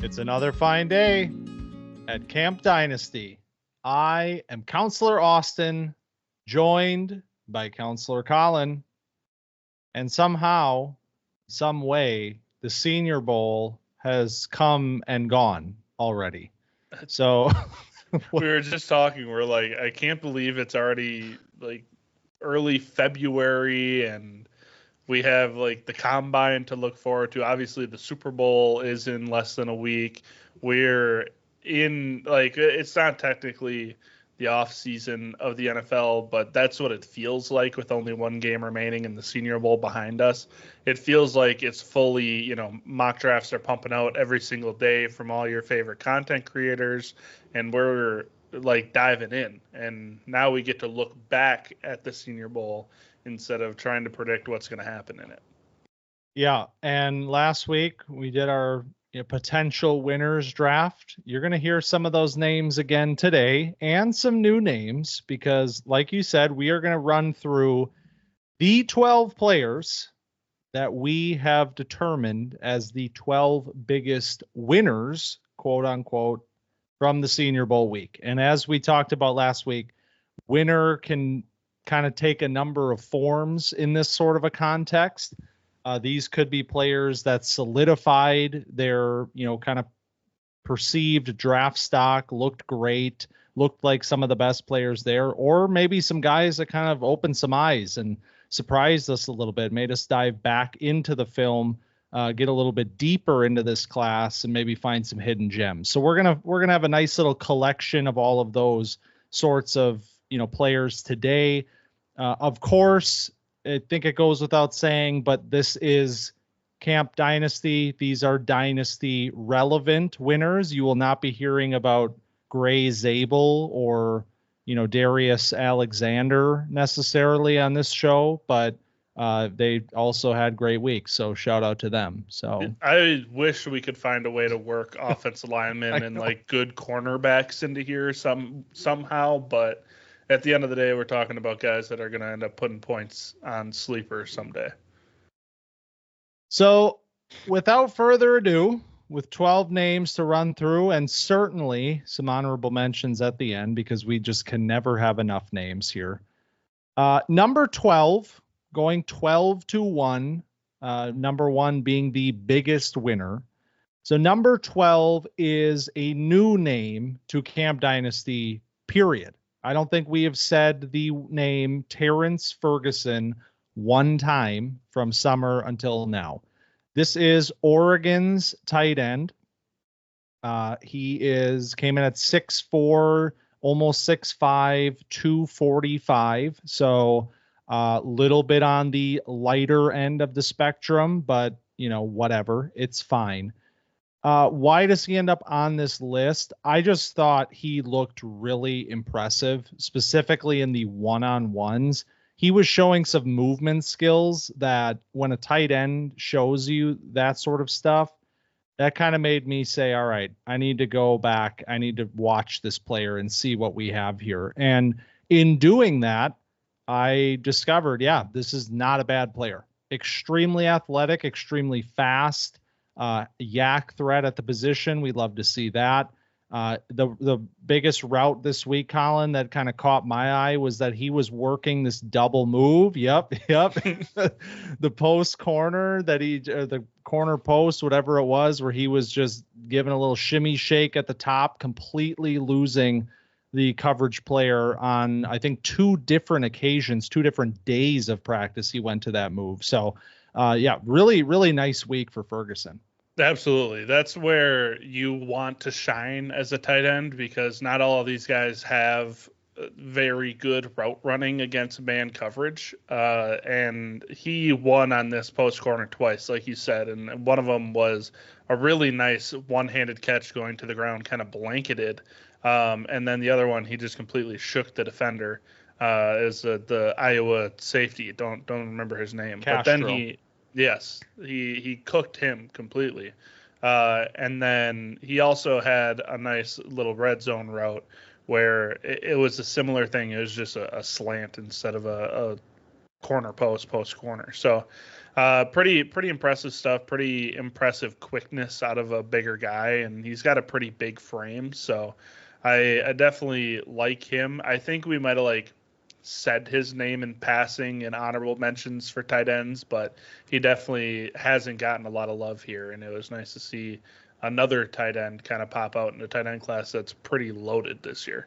It's another fine day at Camp Dynasty. I am Counselor Austin, joined by Counselor Collin, and somehow, some way, the Senior Bowl has come and gone already. So we were just talking. We're like, I can't believe it's already like early February and we have like the combine to look forward to. Obviously, the Super Bowl is in less than a week. We're in like it's not technically the off season of the NFL, but that's what it feels like with only one game remaining and the Senior Bowl behind us. It feels like it's fully, mock drafts are pumping out every single day from all your favorite content creators, and we're like diving in. And now we get to look back at the Senior Bowl instead of trying to predict what's going to happen in it. Yeah, and last week we did our potential winners draft. You're going to hear some of those names again today and some new names because, like you said, we are going to run through the 12 players that we have determined as the 12 biggest winners, quote unquote, from the Senior Bowl week. And as we talked about last week, winner can kind of take a number of forms in this sort of a context. These could be players that solidified their, kind of perceived draft stock, looked great, looked like some of the best players there, or maybe some guys that kind of opened some eyes and surprised us a little bit, made us dive back into the film, get a little bit deeper into this class, and maybe find some hidden gems. So we're gonna have a nice little collection of all of those sorts of players today. Of course, I think it goes without saying, but this is Camp Dynasty. These are Dynasty relevant winners. You will not be hearing about Gray Zabel or, Darius Alexander necessarily on this show, but they also had great weeks. So shout out to them. So I wish we could find a way to work offensive linemen and like good cornerbacks into here somehow, but at the end of the day, we're talking about guys that are going to end up putting points on sleepers someday. So without further ado, with 12 names to run through and certainly some honorable mentions at the end because we just can never have enough names here. Number 12, going 12-1, number 1 being the biggest winner. So number 12 is a new name to Camp Dynasty, period. I don't think we have said the name Terrance Ferguson one time from summer until now. This is Oregon's tight end. He came in at 6'4", almost 6'5", 245. So a little bit on the lighter end of the spectrum, but whatever, it's fine. Why does he end up on this list? I just thought he looked really impressive, specifically in the one-on-ones. He was showing some movement skills that when a tight end shows you that sort of stuff, that kind of made me say, all right, I need to go back. I need to watch this player and see what we have here. And in doing that, I discovered, this is not a bad player. Extremely athletic, extremely fast. Yak threat at the position. We'd love to see that. The biggest route this week, Collin, that kind of caught my eye was that he was working this double move. Yep. The post corner the corner post, whatever it was, where he was just giving a little shimmy shake at the top, completely losing the coverage player on, I think, 2 different occasions, 2 different days of practice. He went to that move. So really, really nice week for Ferguson. Absolutely. That's where you want to shine as a tight end because not all of these guys have very good route running against man coverage. And he won on this post corner twice, like you said. And one of them was a really nice one-handed catch going to the ground, kind of blanketed. And then the other one, he just completely shook the defender. Is the Iowa safety. Don't remember his name. Castro. But then he cooked him completely. And then he also had a nice little red zone route where it was a similar thing. It was just a slant instead of a corner post corner. So pretty impressive stuff. Pretty impressive quickness out of a bigger guy, and he's got a pretty big frame. So I definitely like him. I think we might have said his name in passing and honorable mentions for tight ends, but he definitely hasn't gotten a lot of love here, and it was nice to see another tight end kind of pop out in the tight end class that's pretty loaded this year.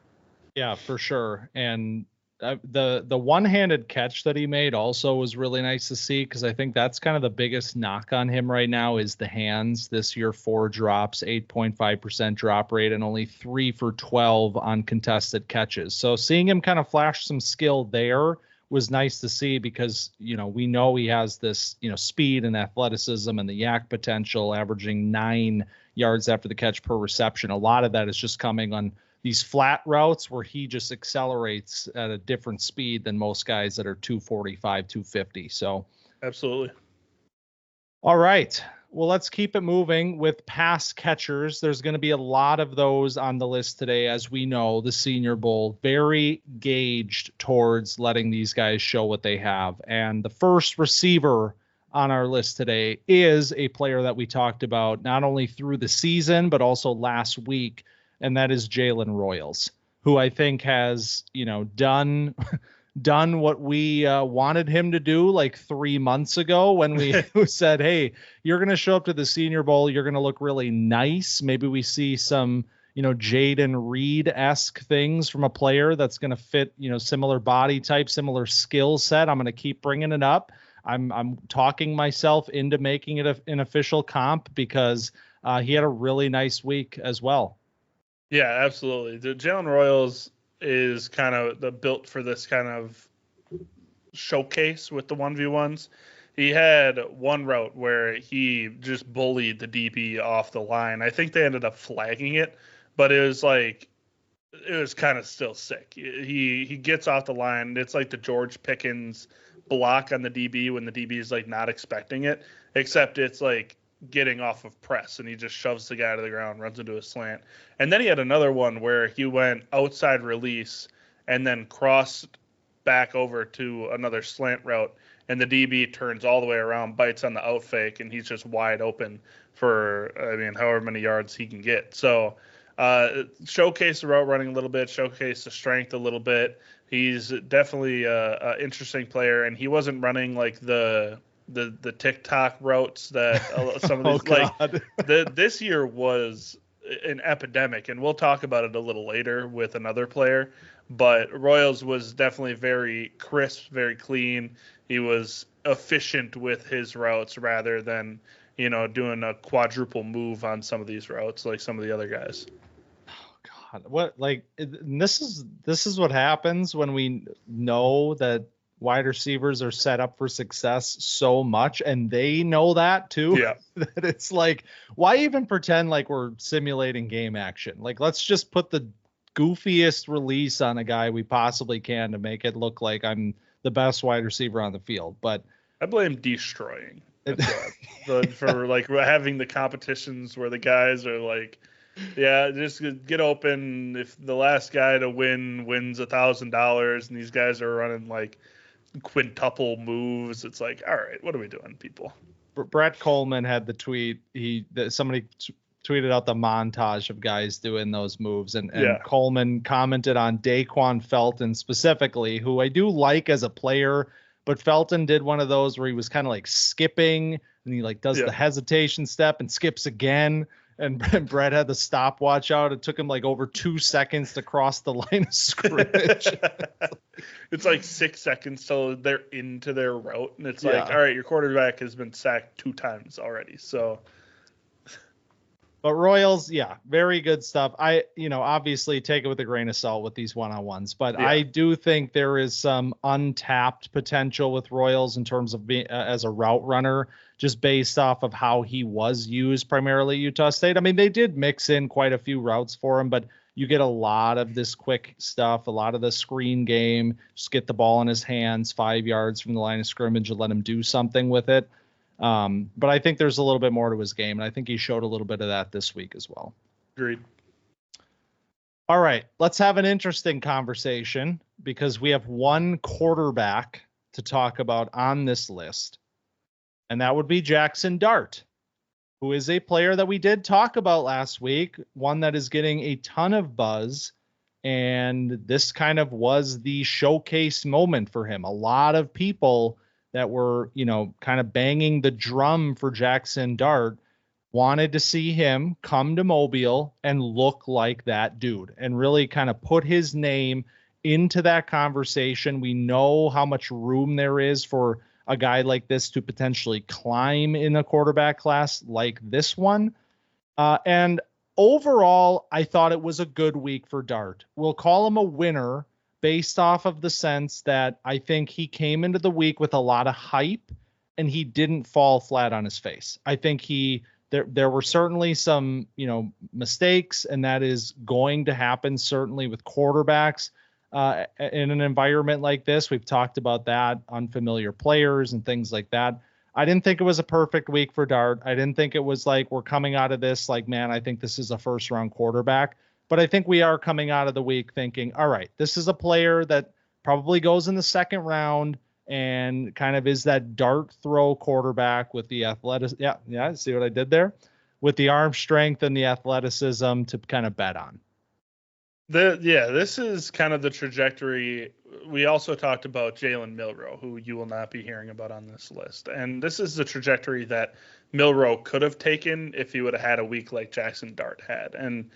Yeah, for sure. And the one-handed catch that he made also was really nice to see, because I think that's kind of the biggest knock on him right now is the hands. This year, 4 drops, 8.5% drop rate, and only 3 for 12 on contested catches. So seeing him kind of flash some skill there was nice to see, because, we know he has this, speed and athleticism and the yak potential, averaging 9 yards after the catch per reception. A lot of that is just coming on these flat routes where he just accelerates at a different speed than most guys that are 245, 250. So absolutely. All right. Well, let's keep it moving with pass catchers. There's going to be a lot of those on the list today. As we know, the Senior Bowl, very gauged towards letting these guys show what they have. And the first receiver on our list today is a player that we talked about not only through the season, but also last week. And that is Jalen Royals, who I think has, done what we wanted him to do like 3 months ago when we said, hey, you're going to show up to the Senior Bowl. You're going to look really nice. Maybe we see some, Jayden Reed-esque things from a player that's going to fit, similar body type, similar skill set. I'm going to keep bringing it up. I'm talking myself into making it an official comp because he had a really nice week as well. Yeah, absolutely. The Jalen Royals is kind of built for this kind of showcase with the 1v1s. He had one route where he just bullied the DB off the line. I think they ended up flagging it, but it was kind of still sick. He gets off the line. It's like the George Pickens block on the DB when the DB is not expecting it, except it's getting off of press, and he just shoves the guy to the ground, runs into a slant. And then he had another one where he went outside release and then crossed back over to another slant route, and the DB turns all the way around, bites on the out fake, and he's just wide open for, however many yards he can get. So showcase the route running a little bit, showcase the strength a little bit. He's definitely an interesting player, and he wasn't running the TikTok routes that some of these this year was an epidemic, and we'll talk about it a little later with another player, but Royals was definitely very crisp, very clean. He was efficient with his routes rather than, doing a quadruple move on some of these routes like some of the other guys. Oh God, this is what happens when we know that wide receivers are set up for success so much, and they know that too. Yeah. That it's why even pretend like we're simulating game action? Let's just put the goofiest release on a guy we possibly can to make it look like I'm the best wide receiver on the field. But I blame destroying for having the competitions where the guys are just get open. If the last guy to wins $1,000, and these guys are running quintuple moves, it's all right, what are we doing, people? Brett Coleman had the tweet. Somebody tweeted out the montage of guys doing those moves, and Coleman commented on Daquan Felton specifically, who I do like as a player, but Felton did one of those where he was kind of skipping, and he does the hesitation step and skips again. And Brett had the stopwatch out. It took him over 2 seconds to cross the line of scrimmage. It's 6 seconds till they're into their route. And it's all right, your quarterback has been sacked 2 times already. So, but Royals, very good stuff. I obviously take it with a grain of salt with these one-on-ones, but I do think there is some untapped potential with Royals in terms of being as a route runner, just based off of how he was used primarily at Utah State. They did mix in quite a few routes for him, but you get a lot of this quick stuff, a lot of the screen game, just get the ball in his hands 5 yards from the line of scrimmage and let him do something with it. But I think there's a little bit more to his game, and I think he showed a little bit of that this week as well. Agreed. All right, let's have an interesting conversation because we have one quarterback to talk about on this list, and that would be Jaxson Dart, who is a player that we did talk about last week, one that is getting a ton of buzz. And this kind of was the showcase moment for him. A lot of people that were, kind of banging the drum for Jaxson Dart wanted to see him come to Mobile and look like that dude and really kind of put his name into that conversation. We know how much room there is for a guy like this to potentially climb in a quarterback class like this one. And overall, I thought it was a good week for Dart. We'll call him a winner based off of the sense that I think he came into the week with a lot of hype and he didn't fall flat on his face. I think there were certainly some, mistakes, and that is going to happen certainly with quarterbacks in an environment like this. We've talked about that, unfamiliar players and things like that. I didn't think it was a perfect week for Dart. I didn't think it was like we're coming out of this like, man, I think this is a first round quarterback. But I think we are coming out of the week thinking, all right, this is a player that probably goes in the second round and kind of is that dart throw quarterback with the athleticism. Yeah. See what I did there? With the arm strength and the athleticism to kind of bet on. This is kind of the trajectory. We also talked about Jalen Milroe, who you will not be hearing about on this list. And this is the trajectory that Milroe could have taken if he would have had a week like Jaxson Dart had. And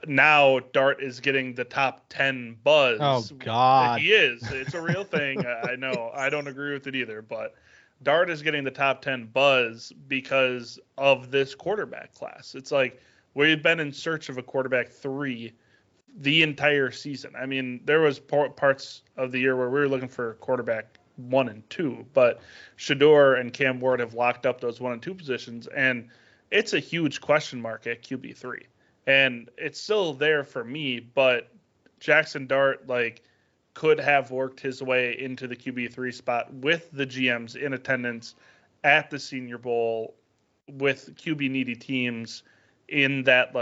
now Dart is getting the top 10 buzz. Oh, God. He is. It's a real thing. I know. I don't agree with it either. But Dart is getting the top 10 buzz because of this quarterback class. It's like we've been in search of a quarterback 3 the entire season. I mean, there was parts of the year where we were looking for quarterback 1 and 2, but Shedeur and Cam Ward have locked up those 1 and 2 positions, and it's a huge question mark at QB3. And it's still there for me, but Jaxson Dart could have worked his way into the QB3 spot with the GMs in attendance at the Senior Bowl with QB needy teams in that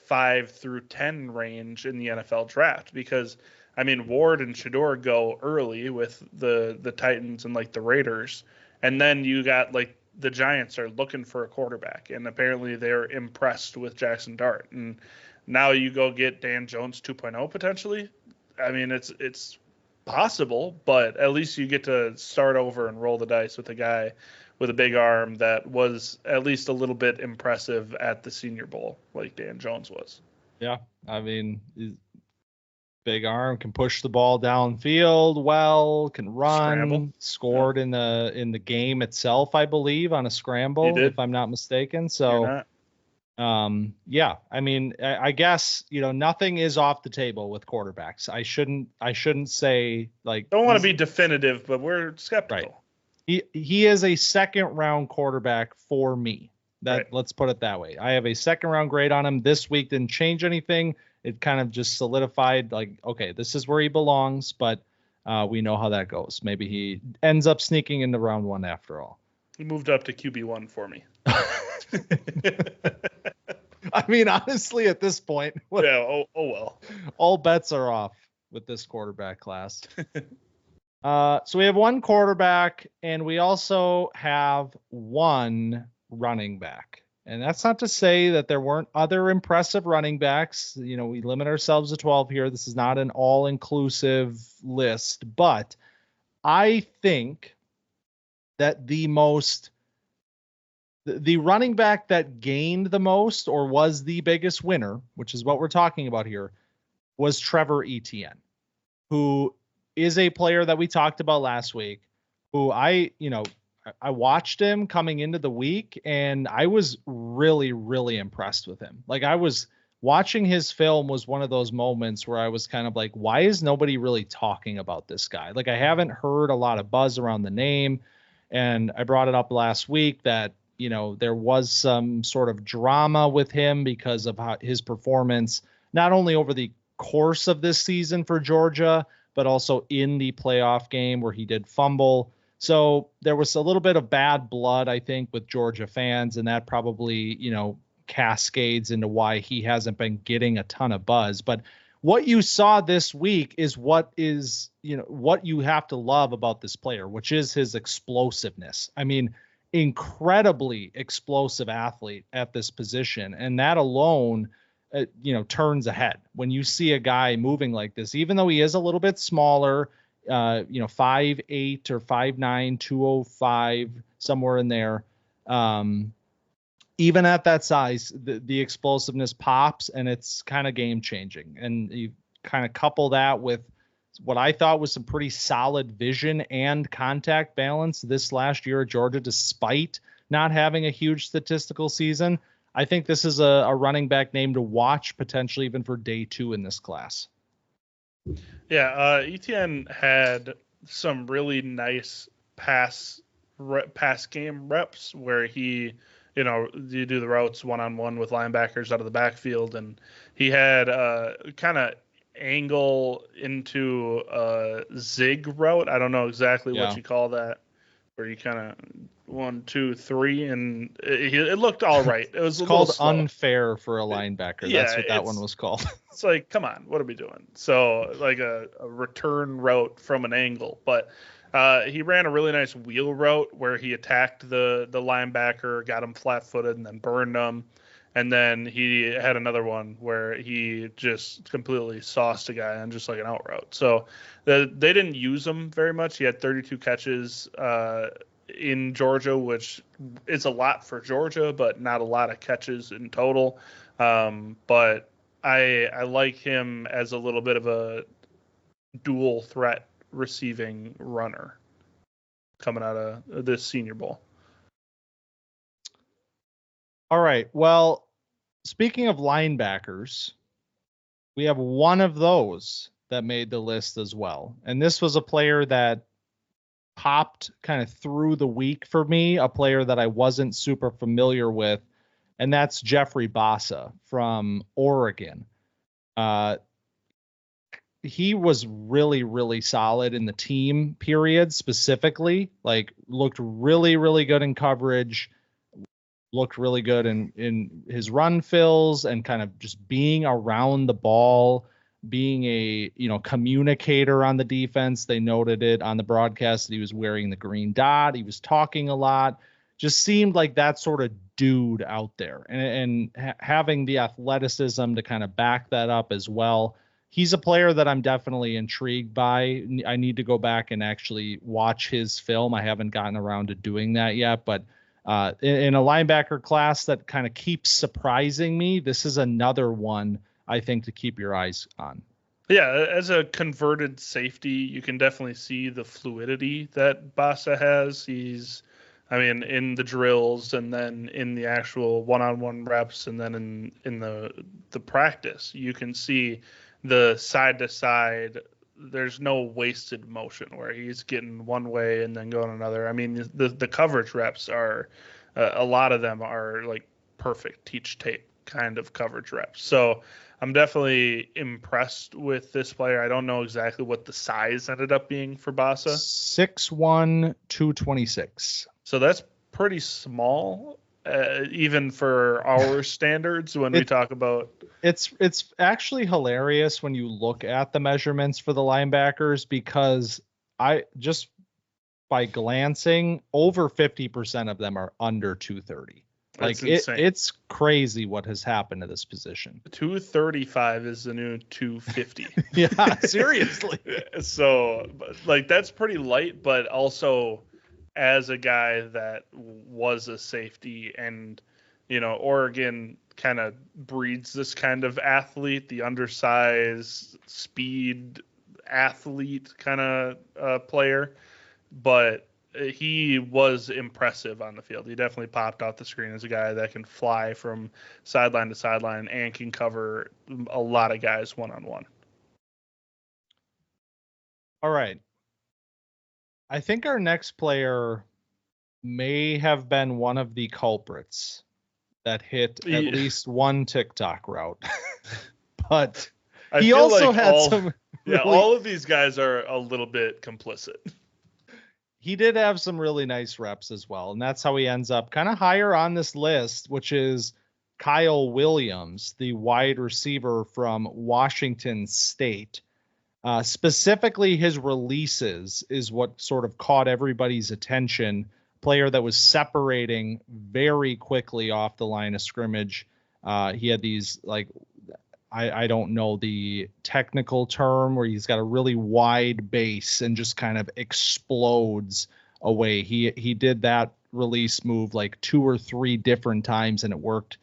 5 through 10 range in the NFL draft, because I mean Ward and Shedeur go early with the Titans and the Raiders, and then you got the Giants are looking for a quarterback, and apparently they're impressed with Jaxson Dart, and now you go get Dan Jones 2.0 potentially. I mean it's possible, but at least you get to start over and roll the dice with a guy with a big arm that was at least a little bit impressive at the Senior Bowl, like Dan Jones was. Yeah, I mean, big arm, can push the ball downfield well, can run, Scramble. scored in the game itself, I believe, on a scramble, if I'm not mistaken. So, yeah, I mean, I guess, nothing is off the table with quarterbacks. I shouldn't say don't want to be definitive, but we're skeptical. Right. He is a second round quarterback for me. Let's put it that way. I have a second round grade on him. This week didn't change anything. It kind of just solidified okay, this is where he belongs, but we know how that goes. Maybe he ends up sneaking into round 1 after all. He moved up to QB1 for me. I mean, honestly, at this point, well, all bets are off with this quarterback class. So we have 1 quarterback, and we also have 1 running back. And that's not to say that there weren't other impressive running backs. We limit ourselves to 12 here. This is not an all-inclusive list, but I think that the running back that gained the most or was the biggest winner, which is what we're talking about here, was Trevor Etienne, who is a player that we talked about last week, who I watched him coming into the week, and I was really, really impressed with him. I was watching his film was one of those moments where I was kind of like, why is nobody really talking about this guy? I haven't heard a lot of buzz around the name. And I brought it up last week that, there was some sort of drama with him because of his performance, not only over the course of this season for Georgia, but also in the playoff game where he did fumble. So there was a little bit of bad blood, I think, with Georgia fans, and that probably, cascades into why he hasn't been getting a ton of buzz. But what you saw this week is what you have to love about this player, which is his explosiveness. I mean, incredibly explosive athlete at this position. And that alone, turns ahead when you see a guy moving like this, even though he is a little bit smaller, 5'8" or 5'9", 205, somewhere in there. Even at that size, the explosiveness pops, and it's kind of game changing. And you kind of couple that with what I thought was some pretty solid vision and contact balance this last year at Georgia, despite not having a huge statistical season. I think this is a running back name to watch, potentially even for day 2 in this class. Yeah, Etienne had some really nice pass game reps where he, you do the routes one-on-one with linebackers out of the backfield, and he had kind of angle into a zig route. I don't know exactly what you call that, where you kind of 1, 2, 3, and it looked all right. It was called unfair for a linebacker. That's what that one was called. It's like, come on, what are we doing? So like a return route from an angle, but he ran a really nice wheel route where he attacked the linebacker, got him flat-footed, and then burned him. And then he had another one where he just completely sauced a guy on just like an out route. So they didn't use him very much. He had 32 catches in Georgia, which is a lot for Georgia, but not a lot of catches in total. But I like him as a little bit of a dual threat receiving runner coming out of this Senior Bowl. All right. Well, speaking of linebackers, we have one of those that made the list as well. And this was a player that popped kind of through the week for me, a player that I wasn't super familiar with, and that's Jeffrey Bassa from Oregon. He was really, really solid in the team period specifically, like looked really, really good in coverage, looked really good in his run fills and kind of just being around the ball, being a, communicator on the defense. They noted it on the broadcast that he was wearing the green dot. He was talking a lot, just seemed like that sort of dude out there, and having the athleticism to kind of back that up as well. He's a player that I'm definitely intrigued by. I need to go back and actually watch his film. I haven't gotten around to doing that yet, but in a linebacker class that kind of keeps surprising me, this is another one I think to keep your eyes on. Yeah, as a converted safety, you can definitely see the fluidity that Bassa has. He's, in the drills and then in the actual one-on-one reps and then in the practice, you can see the side-to-side. There's no wasted motion where he's getting one way and then going another. The coverage reps are, a lot of them are like perfect teach tape kind of coverage reps. So I'm definitely impressed with this player. I don't know exactly what the size ended up being for Bassa. 6'1", 226. So that's pretty small, even for our standards when we talk about. It's actually hilarious when you look at the measurements for the linebackers, because just by glancing, over 50% of them are under 230. Like it's crazy what has happened to this position. 235 is the new 250. Yeah, seriously. So like that's pretty light, but also as a guy that was a safety and, Oregon kind of breeds this kind of athlete, the undersized speed athlete kind of player, but he was impressive on the field. He definitely popped off the screen as a guy that can fly from sideline to sideline and can cover a lot of guys one-on-one. All right. I think our next player may have been one of the culprits that hit at least one TikTok route. But he also had some... Yeah, all of these guys are a little bit complicit. He did have some really nice reps as well, and that's how he ends up kind of higher on this list, which is Kyle Williams, the wide receiver from Washington State. Specifically, his releases is what sort of caught everybody's attention. Player that was separating very quickly off the line of scrimmage. He had these, like, I don't know the technical term, where he's got a really wide base and just kind of explodes away. He did that release move like 2 or 3 different times, and it worked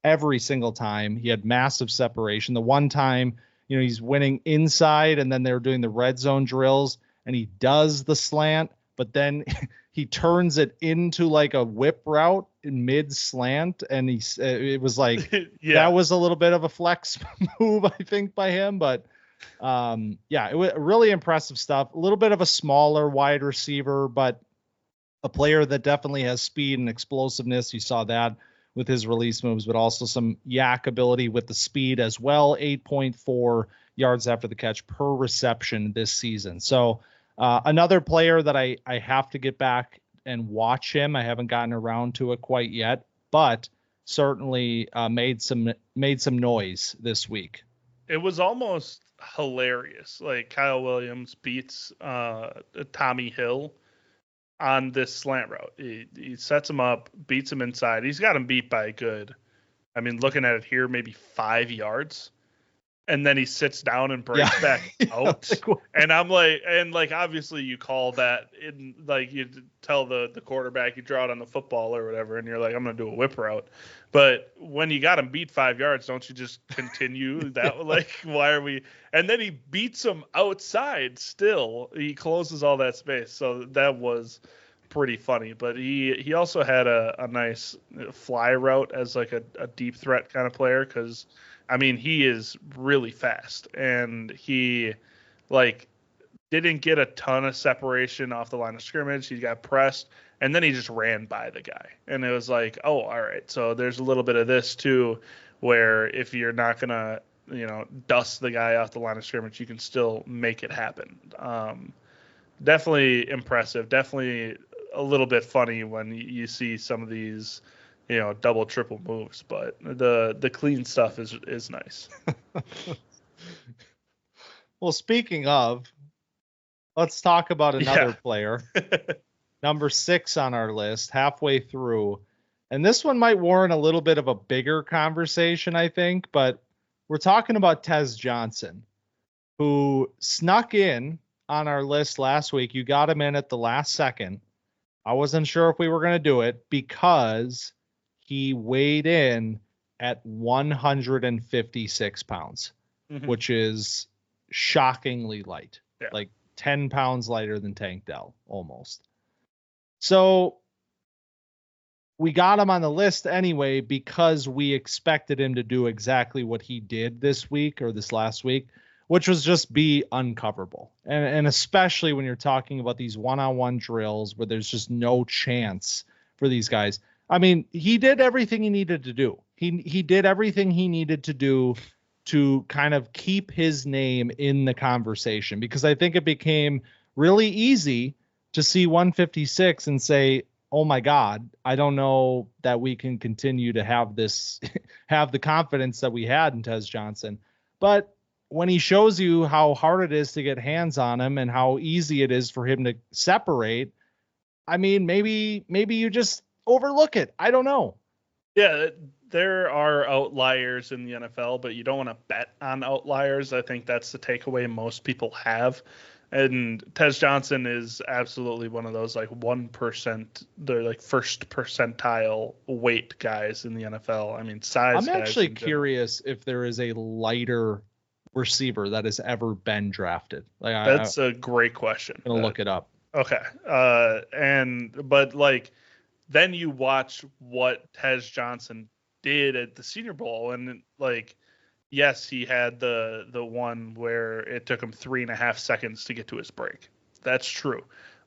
every single time. He had massive separation. The one time, he's winning inside, and then they're doing the red zone drills, and he does the slant, but then he turns it into like a whip route in mid slant. And it was like, That was a little bit of a flex move, I think, by him. But it was really impressive stuff. A little bit of a smaller wide receiver, but a player that definitely has speed and explosiveness. You saw that with his release moves, but also some yak ability with the speed as well. 8.4 yards after the catch per reception this season. So another player that I have to get back and watch him. I haven't gotten around to it quite yet, but certainly made some noise this week. It was almost hilarious. Like, Kyle Williams beats Tommy Hill on this slant route. He sets him up, beats him inside. He's got him beat by a good, looking at it here, maybe 5 yards. And then he sits down and breaks back out. And I'm like, obviously you call that in, like, you tell the quarterback, you draw it on the football or whatever, and you're like, I'm going to do a whip route. But when you got him beat 5 yards, don't you just continue that? Like, why are we? And then he beats him outside still. He closes all that space. So that was pretty funny. But he also had a nice fly route as like a deep threat kind of player, because he is really fast, and he didn't get a ton of separation off the line of scrimmage. He got pressed, and then he just ran by the guy. And it was like, oh, all right. So there's a little bit of this too, where if you're not going to, dust the guy off the line of scrimmage, you can still make it happen. Definitely impressive. Definitely a little bit funny when you see some of these, double, triple moves, but the clean stuff is nice. Well, speaking of, let's talk about another player. Number 6 on our list, halfway through. And this one might warrant a little bit of a bigger conversation, I think, but we're talking about Tez Johnson, who snuck in on our list last week. You got him in at the last second. I wasn't sure if we were going to do it because he weighed in at 156 pounds, which is shockingly light, like 10 pounds lighter than Tank Dell almost. So we got him on the list anyway, because we expected him to do exactly what he did this week or this last week, which was just be uncoverable. And especially when you're talking about these one-on-one drills where there's just no chance for these guys. He did everything he needed to do. He did everything he needed to do to kind of keep his name in the conversation, because I think it became really easy to see 156 and say, oh my God, I don't know that we can continue to have the confidence that we had in Tez Johnson. But when he shows you how hard it is to get hands on him and how easy it is for him to separate, maybe you just overlook it. I don't know. Yeah, there are outliers in the NFL, but you don't want to bet on outliers. I think that's the takeaway most people have. And Tez Johnson is absolutely one of those 1%, they're first percentile weight guys in the NFL. Size. I'm actually curious if there is a lighter receiver that has ever been drafted. That's a great question. I'm gonna look it up. Okay. Then you watch what Tez Johnson did at the Senior Bowl, and yes, he had the one where it took him 3.5 seconds to get to his break. That's true.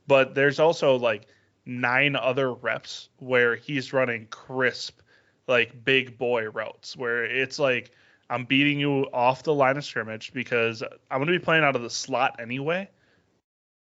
But there's also 9 other reps where he's running crisp, big boy routes where it's I'm beating you off the line of scrimmage because I'm going to be playing out of the slot anyway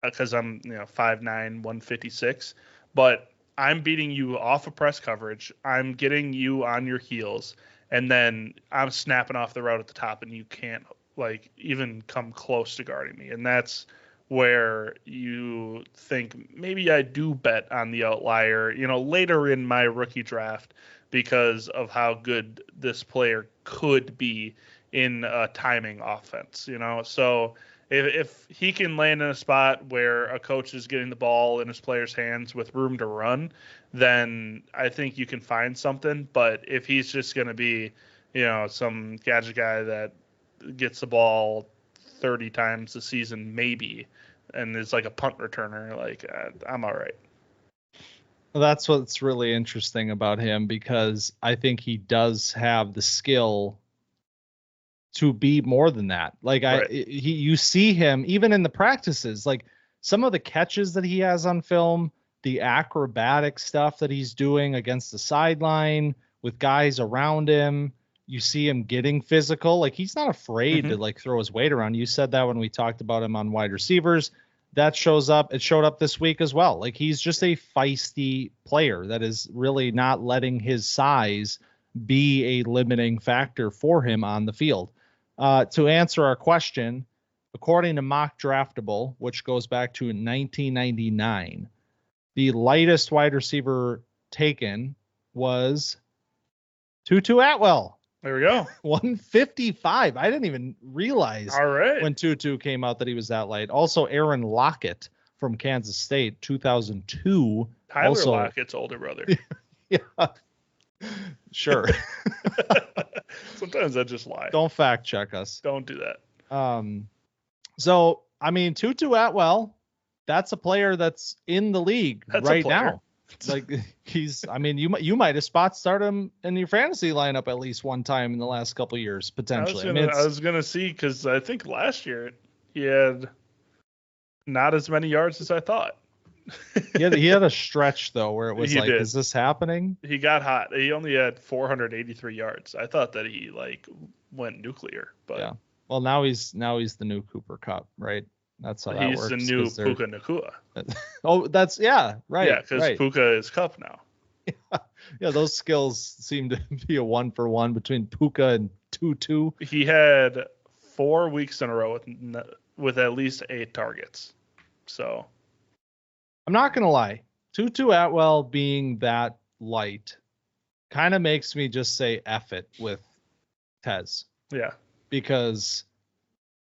because I'm 5'9", 156. But I'm beating you off of press coverage. I'm getting you on your heels, and then I'm snapping off the route at the top, and you can't like even come close to guarding me. And that's where you think maybe I do bet on the outlier, later in my rookie draft because of how good this player could be in a timing offense, So if he can land in a spot where a coach is getting the ball in his player's hands with room to run, then I think you can find something. But if he's just going to be, some gadget guy that gets the ball 30 times a season, maybe, and is like a punt returner, I'm all right. Well, that's what's really interesting about him, because I think he does have the skill to be more than that. You see him even in the practices, like some of the catches that he has on film, the acrobatic stuff that he's doing against the sideline with guys around him. You see him getting physical. Like, he's not afraid to throw his weight around. You said that when we talked about him on wide receivers. That shows up. It showed up this week as well. Like, he's just a feisty player that is really not letting his size be a limiting factor for him on the field. To answer our question, according to Mock Draftable, which goes back to 1999, the lightest wide receiver taken was Tutu Atwell. There we go. 155. I didn't even realize when Tutu came out that he was that light. Also, Aaron Lockett from Kansas State, 2002. Tyler Lockett's older brother. Yeah. Sure. Sometimes I just lie. Don't fact check us. Don't do that. So, I mean, Tutu Atwell, that's a player that's in the league right now. Like, you might have spot start him in your fantasy lineup at least one time in the last couple of years, potentially. I was gonna see, because I think last year he had not as many yards as I thought. he had a stretch though where it was is this happening? He got hot. He only had 483 yards. I thought that he went nuclear, but yeah. Well, now he's the new Cooper Kupp, right? That's how that works. He's the new Puka Nacua. Oh, right. Yeah, because Puka is Kupp now. Yeah, those skills seem to be a 1-for-1 between Puka and Tutu. He had 4 weeks in a row with at least 8 targets. So I'm not gonna lie, Tutu Atwell being that light kind of makes me just say F it with Tez. Yeah, because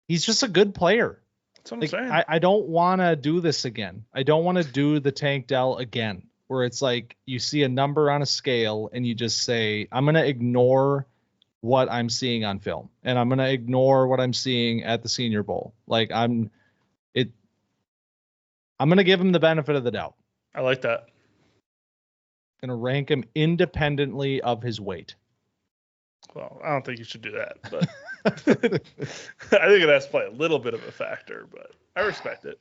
he's just a good player. That's what I'm saying. I don't want to do this again. I don't want to do the Tank Dell again, where it's like you see a number on a scale and you just say, I'm going to ignore what I'm seeing on film, and I'm going to ignore what I'm seeing at the Senior Bowl. I'm going to give him the benefit of the doubt. I like that. Going to rank him independently of his weight. Well, I don't think you should do that, but I think it has to play a little bit of a factor, but I respect it.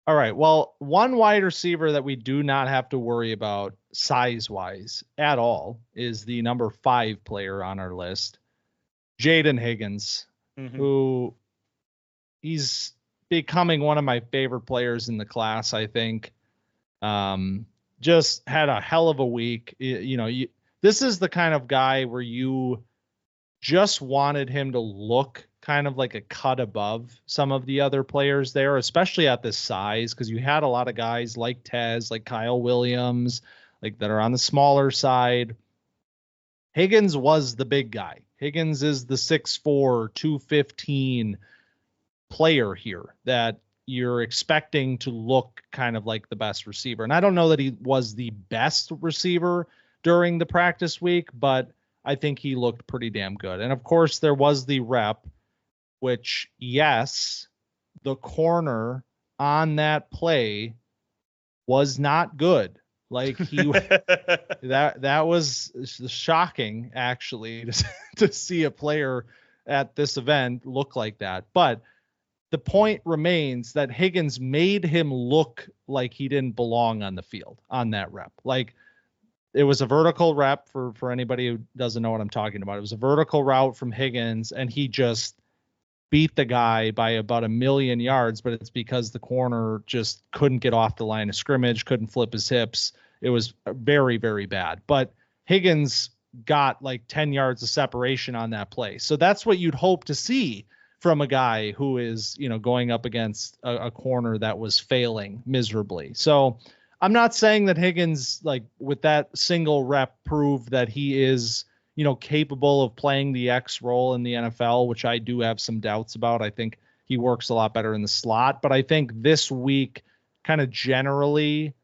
All right. Well, one wide receiver that we do not have to worry about size-wise at all is the number 5 player on our list, Jayden Higgins, who he's becoming one of my favorite players in the class, I think. Just had a hell of a week. This is the kind of guy where you just wanted him to look kind of like a cut above some of the other players there, especially at this size, because you had a lot of guys like Tez, like Kyle Williams, that are on the smaller side. Higgins was the big guy. Higgins is the 6'4", 215 player here that you're expecting to look kind of like the best receiver. And I don't know that he was the best receiver during the practice week, but I think he looked pretty damn good. And of course there was the rep, which, yes, the corner on that play was not good. That was shocking, actually, to see a player at this event look like that. But the point remains that Higgins made him look like he didn't belong on the field on that rep. It was a vertical rep for anybody who doesn't know what I'm talking about. It was a vertical route from Higgins, and he just beat the guy by about 1,000,000 yards, but it's because the corner just couldn't get off the line of scrimmage, couldn't flip his hips. It was very, very bad. But Higgins got like 10 yards of separation on that play. So that's what you'd hope to see from a guy who is, going up against a corner that was failing miserably. So I'm not saying that Higgins, like with that single rep, proved that he is, capable of playing the X role in the NFL, which I do have some doubts about. I think he works a lot better in the slot, but I think this week kind of generally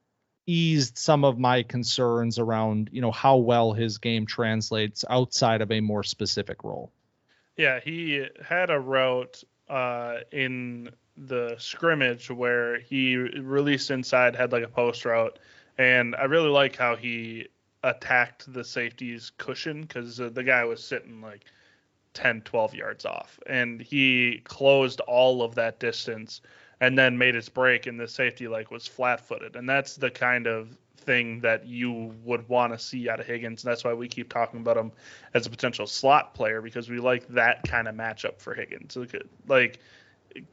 eased some of my concerns around, how well his game translates outside of a more specific role. Yeah, he had a route in the scrimmage where he released inside, had like a post route, and I really like how he attacked the safety's cushion because the guy was sitting like 10, 12 yards off, and he closed all of that distance and then made his break, and the safety like was flat-footed, and that's the kind of thing that you would want to see out of Higgins. And that's why we keep talking about him as a potential slot player, because we like that kind of matchup for Higgins. Like,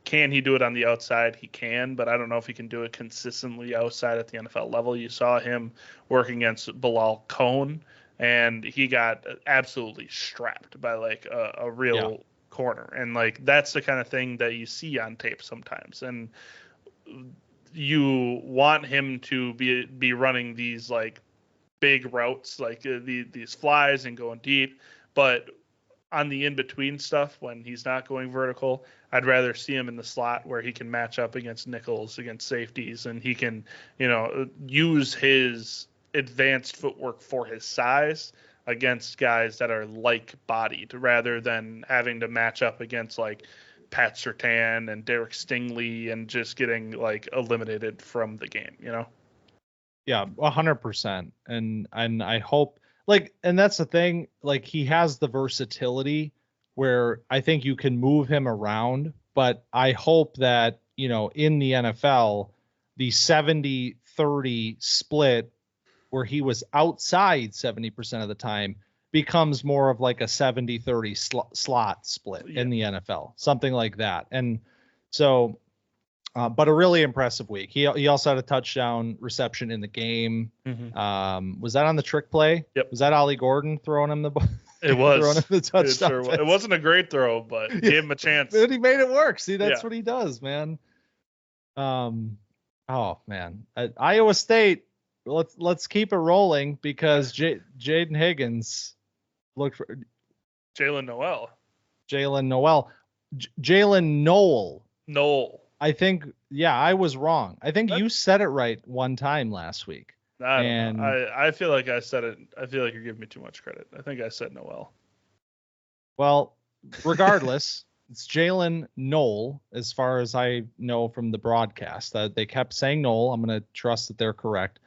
can he do it on the outside? He can, but I don't know if he can do it consistently outside at the NFL level. You saw him working against Bilal Cohn, and he got absolutely strapped by like a real corner. And like, that's the kind of thing that you see on tape sometimes. And you want him to be running these like big routes, like these flies and going deep, but on the in-between stuff, when he's not going vertical, I'd rather see him in the slot where he can match up against nickels, against safeties, and he can, use his advanced footwork for his size against guys that are like-bodied, rather than having to match up against like Pat Surtain and Derek Stingley and just getting like eliminated from the game, Yeah, 100%. And I hope, like, and that's the thing, like, he has the versatility where I think you can move him around, but I hope that, in the NFL, the 70-30 split where he was outside 70% of the time becomes more of like a 70-30 slot split in the NFL, something like that. And so, but a really impressive week. He also had a touchdown reception in the game. Mm-hmm. Was that on the trick play? Yep. Was that Ollie Gordon throwing him the ball? It was. Throwing him the touchdown. It, it wasn't a great throw, but gave him a chance. But he made it work. See, that's what he does, man. Oh man, at Iowa State. Let's keep it rolling, because Jayden Higgins looked for Jaylen Noel. Jaylen Noel. I think, I was wrong. I think you said it right one time last week. I feel like I said it. I feel like you're giving me too much credit. I think I said Noel. Well, regardless, it's Jaylen Noel, as far as I know from the broadcast. They kept saying Noel. I'm going to trust that they're correct.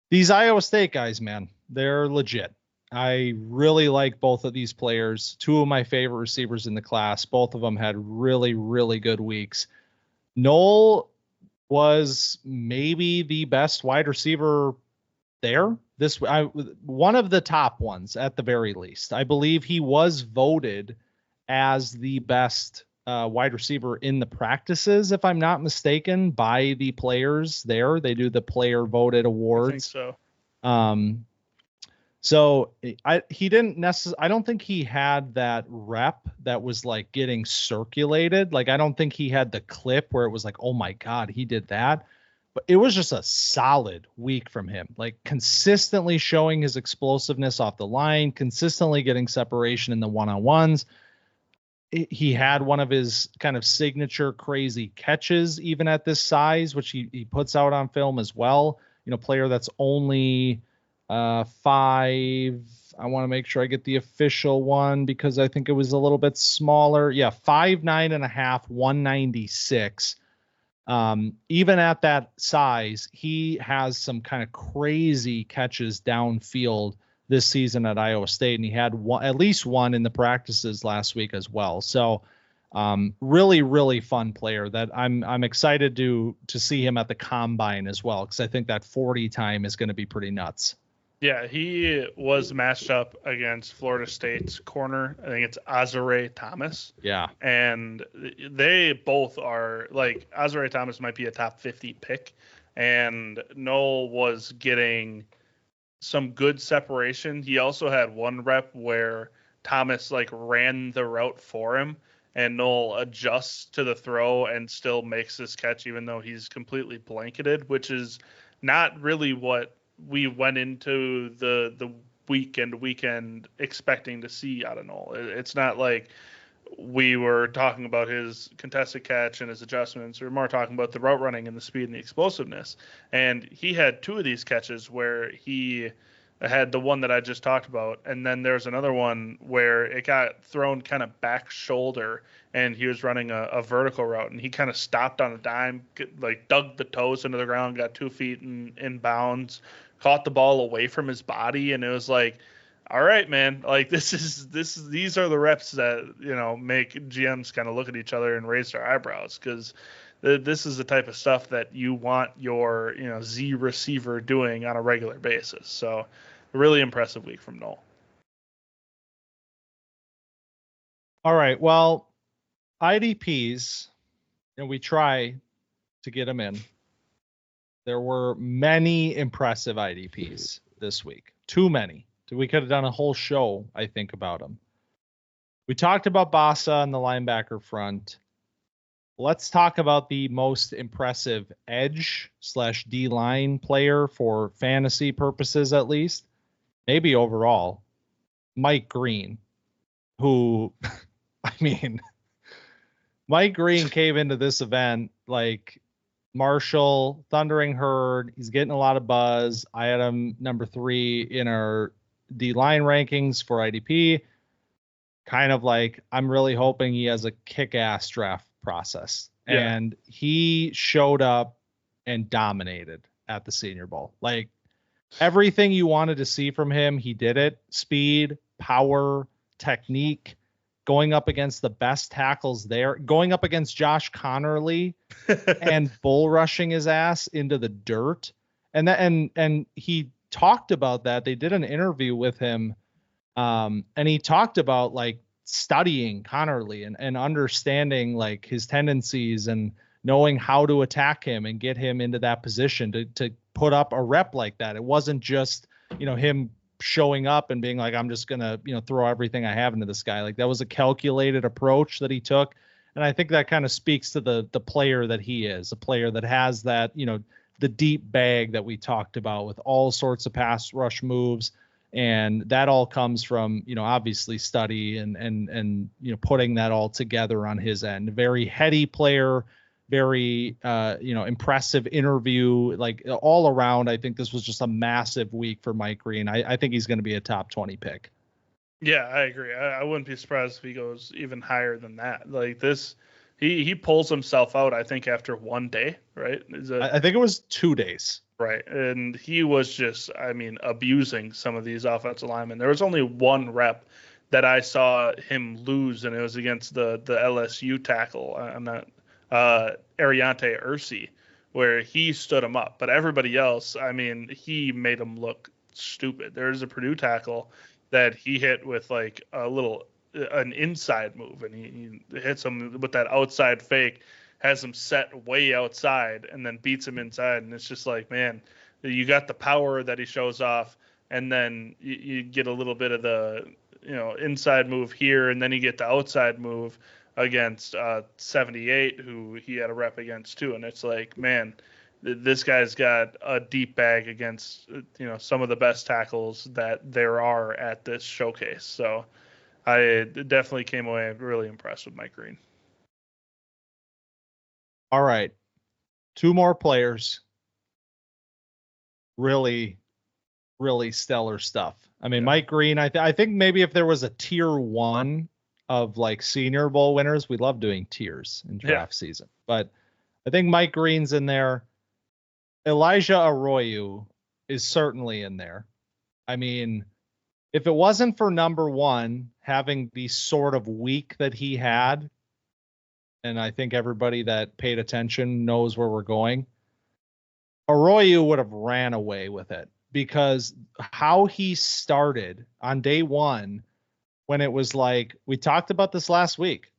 These Iowa State guys, man, they're legit. I really like both of these players. Two of my favorite receivers in the class. Both of them had really, really good weeks. Noel was maybe the best wide receiver there. One of the top ones at the very least. I believe he was voted as the best wide receiver in the practices, if I'm not mistaken, by the players there. They do the player voted awards. I think so. So he didn't necessarily, I don't think he had that rep that was like getting circulated. Like, I don't think he had the clip where it was like, oh my God, he did that. But it was just a solid week from him, like consistently showing his explosiveness off the line, consistently getting separation in the one-on-ones. He had one of his kind of signature crazy catches, even at this size, which he puts out on film as well. Player that's only 5. I want to make sure I get the official one because I think it was a little bit smaller. 5'9.5", 196. Even at that size, he has some kind of crazy catches downfield this season at Iowa State, and he had at least one in the practices last week as well. So really, really fun player that I'm excited to see him at the combine as well, because I think that 40 time is going to be pretty nuts. Yeah, he was matched up against Florida State's corner. I think it's Azare Thomas. Yeah. And they both are like Azare Thomas might be a top 50 pick, and Noel was getting some good separation. He also had one rep where Thomas like ran the route for him, and Noel adjusts to the throw and still makes this catch even though he's completely blanketed, which is not really what we went into the weekend expecting to see out of Noel. It's not like we were talking about his contested catch and his adjustments. We were more talking about the route running and the speed and the explosiveness. And he had two of these catches where he had the one that I just talked about, and then there's another one where it got thrown kind of back shoulder, and he was running a vertical route, and he kind of stopped on a dime, like dug the toes into the ground, got 2 feet in bounds, caught the ball away from his body, and it was like, all right, man, like these are the reps that make GMs kind of look at each other and raise their eyebrows, because this is the type of stuff that you want your Z receiver doing on a regular basis. So, a really impressive week from Noel. All right, well, IDPs, we try to get them in. There were many impressive IDPs this week. Too many. We could have done a whole show, I think, about them. We talked about Bassa on the linebacker front. Let's talk about the most impressive edge/D line player for fantasy purposes, at least, maybe overall, Mike Green, who, I mean, Mike Green came into this event like Marshall, Thundering Herd. He's getting a lot of buzz. I had him number 3 in our D line rankings for IDP. Kind of like, I'm really hoping he has a kick-ass draft process. Yeah. And he showed up and dominated at the Senior Bowl. Like, everything you wanted to see from him, he did it. Speed, power, technique, going up against the best tackles there, going up against Josh Connerly and bull rushing his ass into the dirt. And he talked about that. They did an interview with him, and he talked about like studying Connerly and understanding like his tendencies and knowing how to attack him and get him into that position to put up a rep like that. It wasn't just, him showing up and being like, I'm just going to, throw everything I have into this guy. Like, that was a calculated approach that he took. And I think that kind of speaks to the player that he is, a player that has that, the deep bag that we talked about with all sorts of pass rush moves. And that all comes from, obviously study and putting that all together on his end. Very heady player, very, impressive interview, like all around. I think this was just a massive week for Mike Green. I think he's going to be a top 20 pick. Yeah, I agree. I wouldn't be surprised if he goes even higher than that. Like this, he pulls himself out, I think, after one day, right? I think it was 2 days. Right. And he was just, abusing some of these offensive linemen. There was only one rep that I saw him lose, and it was against the LSU tackle. I'm not Ariante Ursi, where he stood him up. But everybody else, he made him look stupid. There's a Purdue tackle that he hit with like an inside move, and he hits him with that outside fake, has him set way outside, and then beats him inside. And it's just like, man, you got the power that he shows off, and then you get a little bit of the inside move here, and then you get the outside move against 78, who he had a rep against too. And it's like, man, this guy's got a deep bag against some of the best tackles that there are at this showcase. So I definitely came away really impressed with Mike Green. All right, 2 more players. Really, really stellar stuff. Yeah. Mike Green, I think maybe if there was a tier 1 of like Senior Bowl winners, we love doing tiers in draft season. But I think Mike Green's in there. Elijah Arroyo is certainly in there. If it wasn't for number 1 having the sort of week that he had, and I think everybody that paid attention knows where we're going, Arroyo would have ran away with it. because how he started on day one, when it was like, we talked about this last week.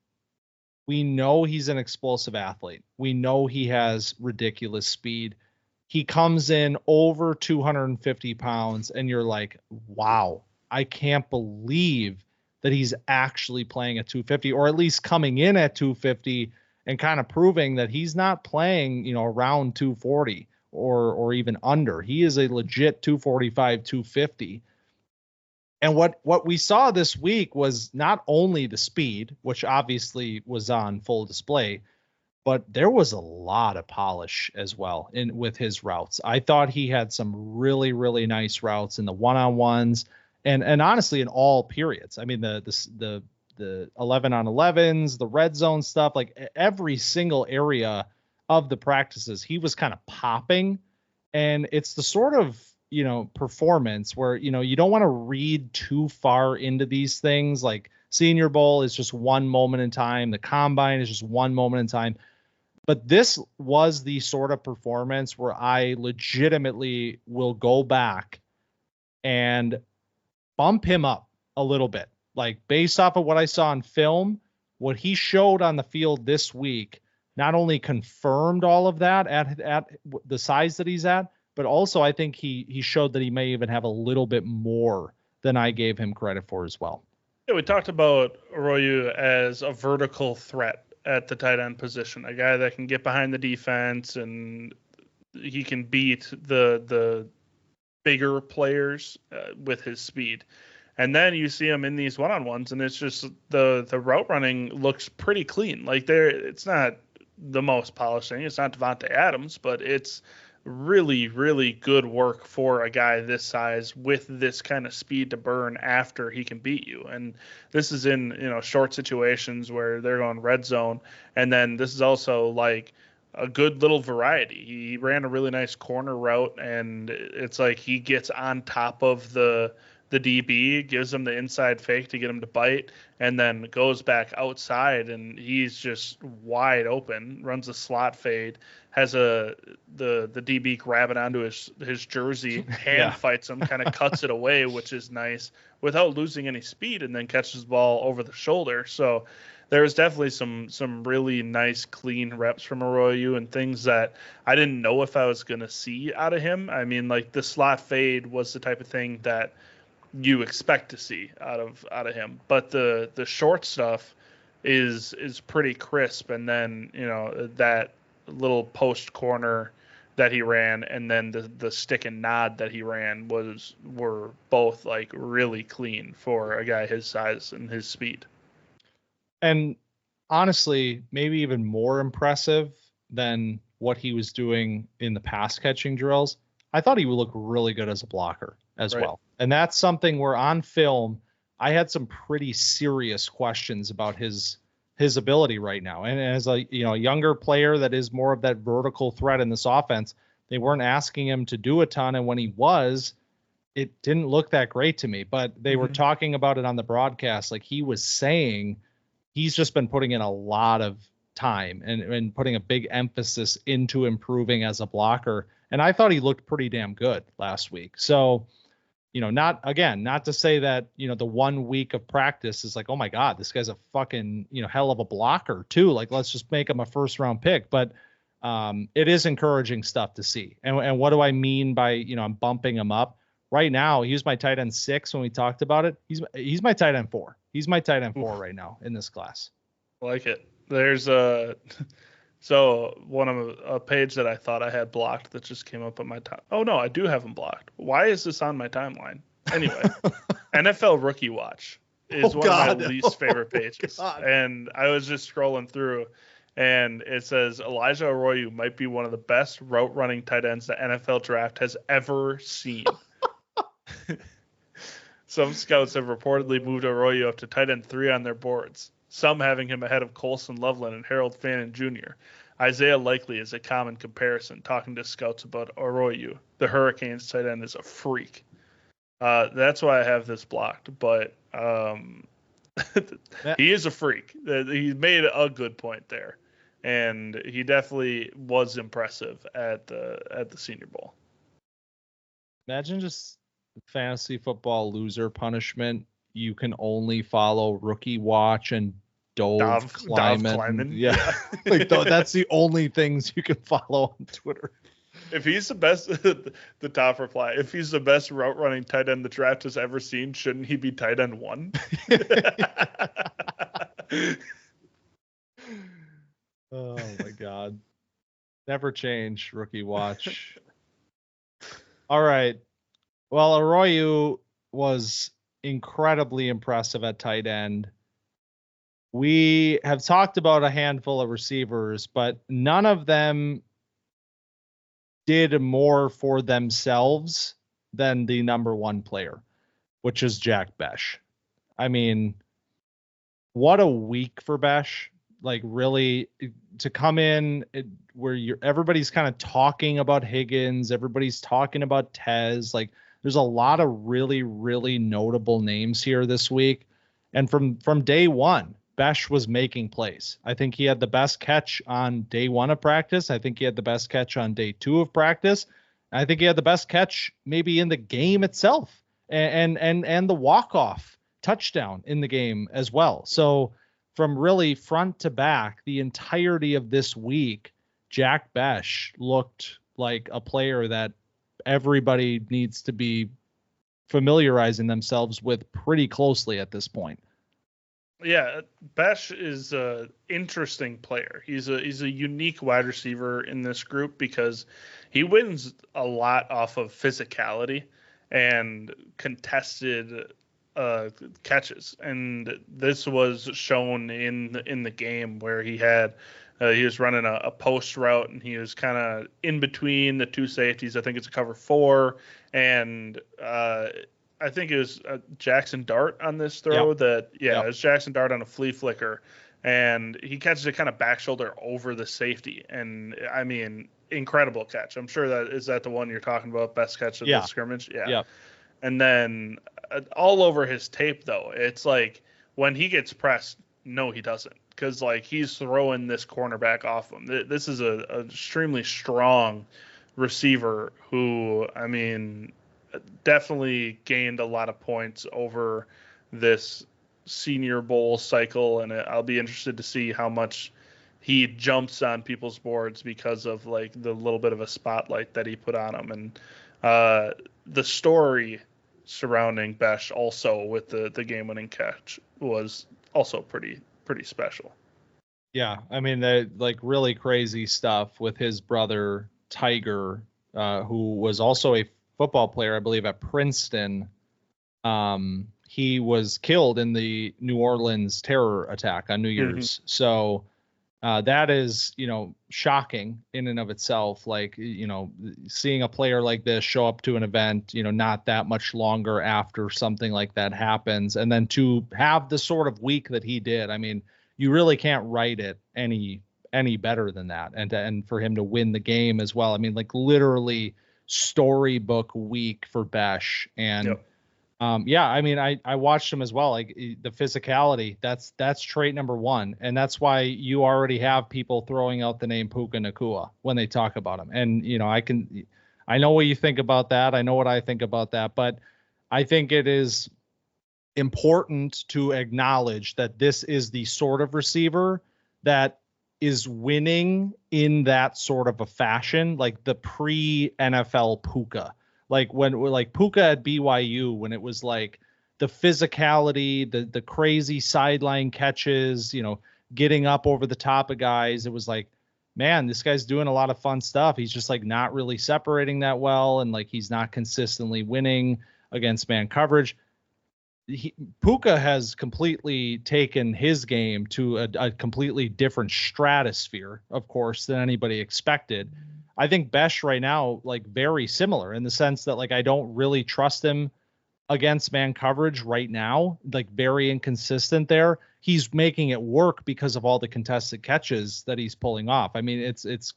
We know he's an explosive athlete. We know he has ridiculous speed. He comes in over 250 pounds, and you're like, wow, I can't believe that he's actually playing at 250, or at least coming in at 250 and kind of proving that he's not playing, around 240 or even under. He is a legit 245, 250. And what we saw this week was not only the speed, which obviously was on full display, but there was a lot of polish as well with his routes. I thought he had some really, really nice routes in the one-on-ones and honestly in all periods. I mean, the 11 on 11s, the red zone stuff, like every single area of the practices, he was kind of popping. And it's the sort of, performance where, you don't want to read too far into these things. Like Senior Bowl is just one moment in time. The combine is just one moment in time. But this was the sort of performance where I legitimately will go back and bump him up a little bit. Like based off of what I saw in film, what he showed on the field this week not only confirmed all of that at the size that he's at, but also I think he showed that he may even have a little bit more than I gave him credit for as well. Yeah, we talked about Arroyo as a vertical threat at the tight end position, a guy that can get behind the defense and he can beat the bigger players with his speed. And then you see him in these one-on-ones, and it's just the route running looks pretty clean. Like it's not the most polished thing. It's not Devontae Adams, but it's really, really good work for a guy this size with this kind of speed to burn after he can beat you. And this is in, short situations where they're going red zone. And then this is also like a good little variety. He ran a really nice corner route, and it's like he gets on top of the DB, gives him the inside fake to get him to bite, and then goes back outside, and he's just wide open, runs a slot fade, has the DB grabbing onto his jersey, hand fights him, kind of cuts it away, which is nice, without losing any speed, and then catches the ball over the shoulder. So there was definitely some really nice, clean reps from Arroyo and things that I didn't know if I was going to see out of him. I mean, like the slot fade was the type of thing that you expect to see out of him, but the short stuff is pretty crisp. And then that little post corner that he ran, and then the stick and nod that he ran were both like really clean for a guy his size and his speed. And honestly, maybe even more impressive than what he was doing in the pass catching drills, I thought he would look really good as a blocker as well. And that's something where on film, I had some pretty serious questions about his ability right now. And as a younger player that is more of that vertical threat in this offense, they weren't asking him to do a ton. And when he was, it didn't look that great to me. But they were talking about it on the broadcast. Like he was saying, he's just been putting in a lot of time and putting a big emphasis into improving as a blocker. And I thought he looked pretty damn good last week. So, not to say that, the 1 week of practice is like, oh my God, this guy's a fucking, hell of a blocker too. Like, let's just make him a first round pick. But it is encouraging stuff to see. And what do I mean by, I'm bumping him up right now? He was my tight end 6 when we talked about it. He's my tight end 4. He's my tight end 4 right now in this class. I like it. There's one of a page that I thought I had blocked that just came up on my time. Oh no, I do have him blocked. Why is this on my timeline? Anyway, NFL Rookie Watch is one of my least favorite pages. And I was just scrolling through, and it says Elijah Arroyo might be one of the best route running tight ends the NFL draft has ever seen. Some scouts have reportedly moved Arroyo up to tight end 3 on their boards, some having him ahead of Colson Loveland and Harold Fannin Jr. Isaiah Likely is a common comparison, talking to scouts about Arroyo. The Hurricanes tight end is a freak. That's why I have this blocked, but he is a freak. He made a good point there, and he definitely was impressive at the Senior Bowl. Imagine just fantasy football loser punishment. You can only follow Rookie Watch and Dove Kleiman. Yeah. Like that's the only things you can follow on Twitter. If he's the best, the top reply, if he's the best route running tight end the draft has ever seen, shouldn't he be tight end 1? Oh my God. Never change, Rookie Watch. All right. Well, Arroyo was incredibly impressive at tight end. We have talked about a handful of receivers, but none of them did more for themselves than the number one player, which is Jack Bech. I mean, what a week for Bech. Like, really, to come in where everybody's kind of talking about Higgins, everybody's talking about Tez. Like, there's a lot of really, really notable names here this week. And from day one, Bech was making plays. I think he had the best catch on day 1 of practice. I think he had the best catch on day 2 of practice. I think he had the best catch maybe in the game itself, and the walk-off touchdown in the game as well. So from really front to back, the entirety of this week, Jack Bech looked like a player that everybody needs to be familiarizing themselves with pretty closely at this point. Yeah, Bech is an interesting player. He's a unique wide receiver in this group because he wins a lot off of physicality and contested catches, and this was shown in the game where he was running a post route and he was kind of in between the 2 safeties. I think it's a cover 4, and I think it was Jaxson Dart on this throw. It was Jaxson Dart on a flea flicker, and he catches it kind of back shoulder over the safety, and I mean, incredible catch. I'm sure that the one you're talking about, best catch of the scrimmage. Yeah. And then all over his tape, though, it's like when he gets pressed, no, he doesn't, because like he's throwing this cornerback off him. This is a extremely strong receiver who, I mean, definitely gained a lot of points over this Senior Bowl cycle, and I'll be interested to see how much he jumps on people's boards because of like the little bit of a spotlight that he put on him. And the story surrounding Bech also with the game-winning catch was also pretty special. Yeah, I mean, the like really crazy stuff with his brother Tiger, who was also a football player, I believe, at Princeton. He was killed in the New Orleans terror attack on New Year's. Mm-hmm. So that is, shocking in and of itself. Like, seeing a player like this show up to an event, not that much longer after something like that happens, and then to have the sort of week that he did, I mean, you really can't write it any better than that. And for him to win the game as well, I mean, like literally storybook week for Bech. And yep. I mean, I watched him as well. Like the physicality, that's trait number 1. And that's why you already have people throwing out the name Puka Nacua when they talk about him. And, I know what you think about that. I know what I think about that, but I think it is important to acknowledge that this is the sort of receiver that is winning in that sort of a fashion, like the pre-NFL Puka. Like like Puka at BYU, when it was like the physicality, the crazy sideline catches, getting up over the top of guys. It was like, man, this guy's doing a lot of fun stuff. He's just like not really separating that well. And like, he's not consistently winning against man coverage. Puka has completely taken his game to a completely different stratosphere, of course, than anybody expected. I think Bech right now, like very similar in the sense that like I don't really trust him against man coverage right now, like very inconsistent there. He's making it work because of all the contested catches that he's pulling off. I mean, it's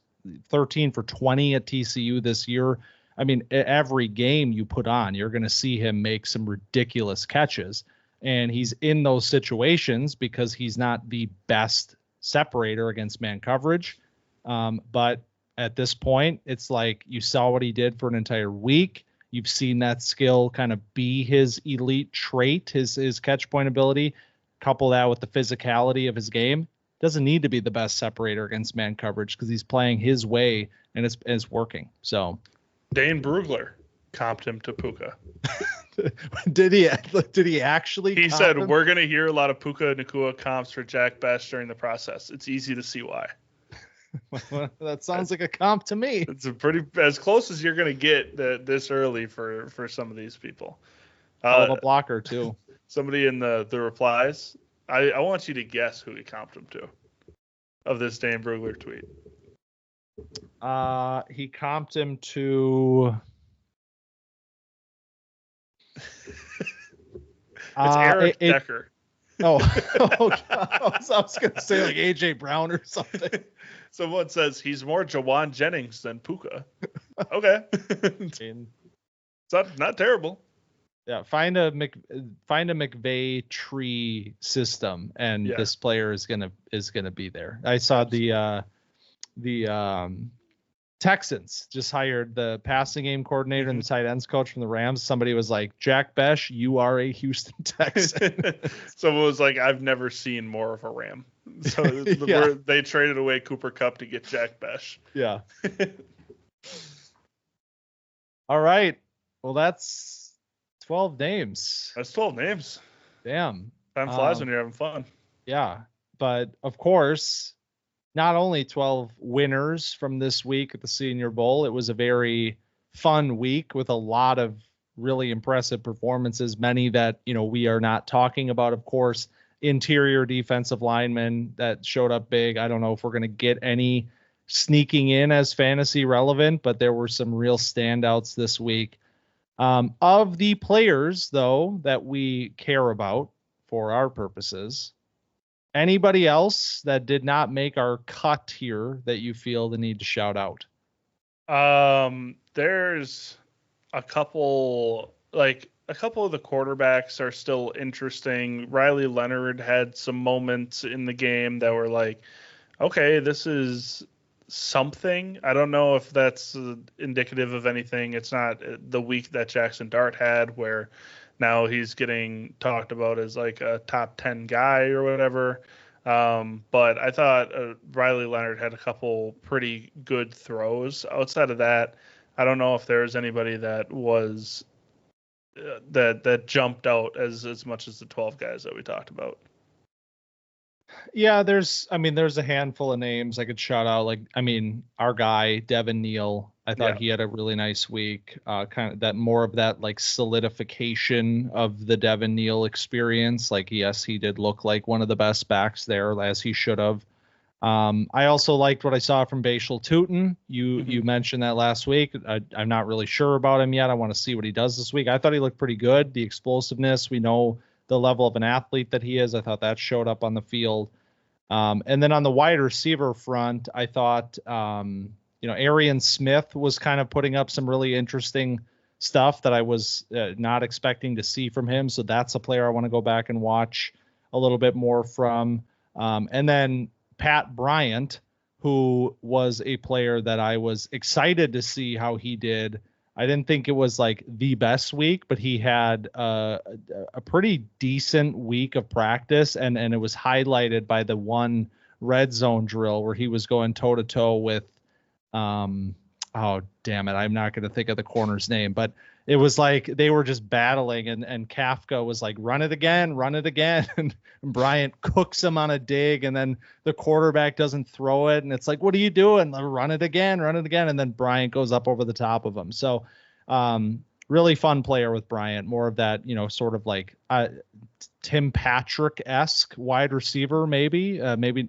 13 for 20 at TCU this year. I mean, every game you put on, you're going to see him make some ridiculous catches. And he's in those situations because he's not the best separator against man coverage. But at this point, it's like you saw what he did for an entire week. You've seen that skill kind of be his elite trait, his catch point ability. Couple that with the physicality of his game. Doesn't need to be the best separator against man coverage because he's playing his way and it's working. So Dane Brugler comped him to Puka. Did he actually? He said, we're going to hear a lot of Puka Nacua comps for Jack Bech during the process. It's easy to see why. That sounds like a comp to me. It's a pretty as close as you're going to get this early for some of these people. Hell of a blocker too. Somebody in the replies, I want you to guess who he comped him to of this Dane Brugler tweet. He comped him to. It's Eric Decker. God. I was going to say like AJ Brown or something. Someone says he's more Jawan Jennings than Puka. Okay. It's not terrible. Yeah, find a McVay tree system, and this player is gonna be there. I saw the Texans just hired the passing game coordinator and the tight ends coach from the Rams. Somebody was like, Jack Bech, you are a Houston Texan. Someone was like, I've never seen more of a Ram. So they traded away Cooper Kupp to get Jack Bech. Yeah. All right. Well, that's 12 names. That's 12 names. Damn. Time flies when you're having fun. Yeah. But of course, not only 12 winners from this week at the Senior Bowl, it was a very fun week with a lot of really impressive performances, many that, we are not talking about, of course. Interior defensive linemen that showed up big. I don't know if we're going to get any sneaking in as fantasy relevant, but there were some real standouts this week. Of the players, though, that we care about for our purposes, anybody else that did not make our cut here that you feel the need to shout out? There's a couple of the quarterbacks are still interesting. Riley Leonard had some moments in the game that were like, okay, this is something. I don't know if that's indicative of anything. It's not the week that Jaxson Dart had, where now he's getting talked about as like a top 10 guy or whatever. But I thought Riley Leonard had a couple pretty good throws. Outside of that, I don't know if there's anybody that was that jumped out as much as the 12 guys that we talked about. Yeah, there's a handful of names I could shout out. Our guy, Devin Neal, I thought he had a really nice week. Kind of that more of that like solidification of the Devin Neal experience. Like, yes, he did look like one of the best backs there, as he should have. I also liked what I saw from Bashal Tutin. You mentioned that last week. I'm not really sure about him yet. I want to see what he does this week. I thought he looked pretty good. The explosiveness, we know the level of an athlete that he is. I thought that showed up on the field. And then on the wide receiver front, I thought, Arian Smith was kind of putting up some really interesting stuff that I was not expecting to see from him. So that's a player I want to go back and watch a little bit more from. And then Pat Bryant, who was a player that I was excited to see how he did. I didn't think it was like the best week, but he had a pretty decent week of practice, and it was highlighted by the one red zone drill where he was going toe to toe with, oh damn it, I'm not going to think of the corner's name, but it was like they were just battling, and Kafka was like, run it again, and Bryant cooks him on a dig, and then the quarterback doesn't throw it, and it's like, what are you doing? Run it again, and then Bryant goes up over the top of him. So really fun player with Bryant, more of that, sort of like Tim Patrick-esque wide receiver, maybe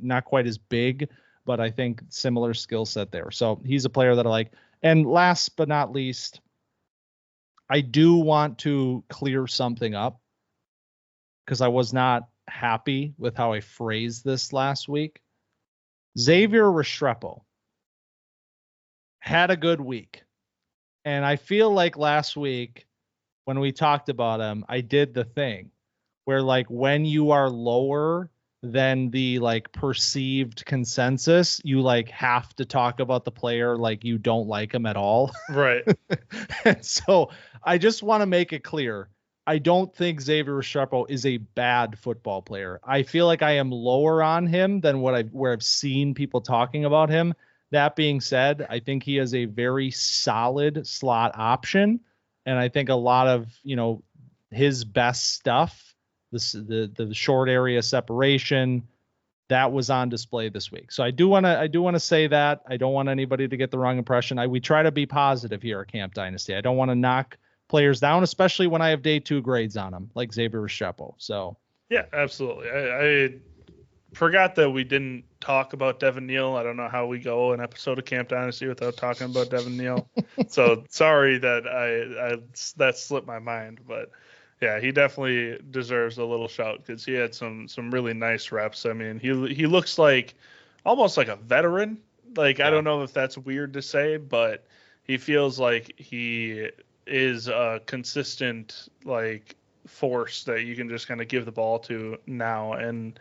not quite as big, but I think similar skill set there. So he's a player that I like. And last but not least, I do want to clear something up because I was not happy with how I phrased this last week. Xavier Restrepo had a good week. And I feel like last week when we talked about him, I did the thing where, like, when you are lower than the like perceived consensus, you like have to talk about the player like you don't like him at all. Right. And so I just want to make it clear. I don't think Xavier Restrepo is a bad football player. I feel like I am lower on him than where I've seen people talking about him. That being said, I think he is a very solid slot option. And I think a lot of, his best stuff, the short area separation, that was on display this week. So I do want to say that. I don't want anybody to get the wrong impression. We try to be positive here at Camp Dynasty. I don't want to knock players down, especially when I have day 2 grades on them, like Xavier Restrepo. So yeah, absolutely. I forgot that we didn't talk about Devin Neal. I don't know how we go an episode of Camp Dynasty without talking about Devin Neal. So sorry that that slipped my mind, but yeah, he definitely deserves a little shout because he had some really nice reps. I mean, he looks like almost like a veteran. Like, yeah. I don't know if that's weird to say, but he feels like he is a consistent like force that you can just kind of give the ball to now, and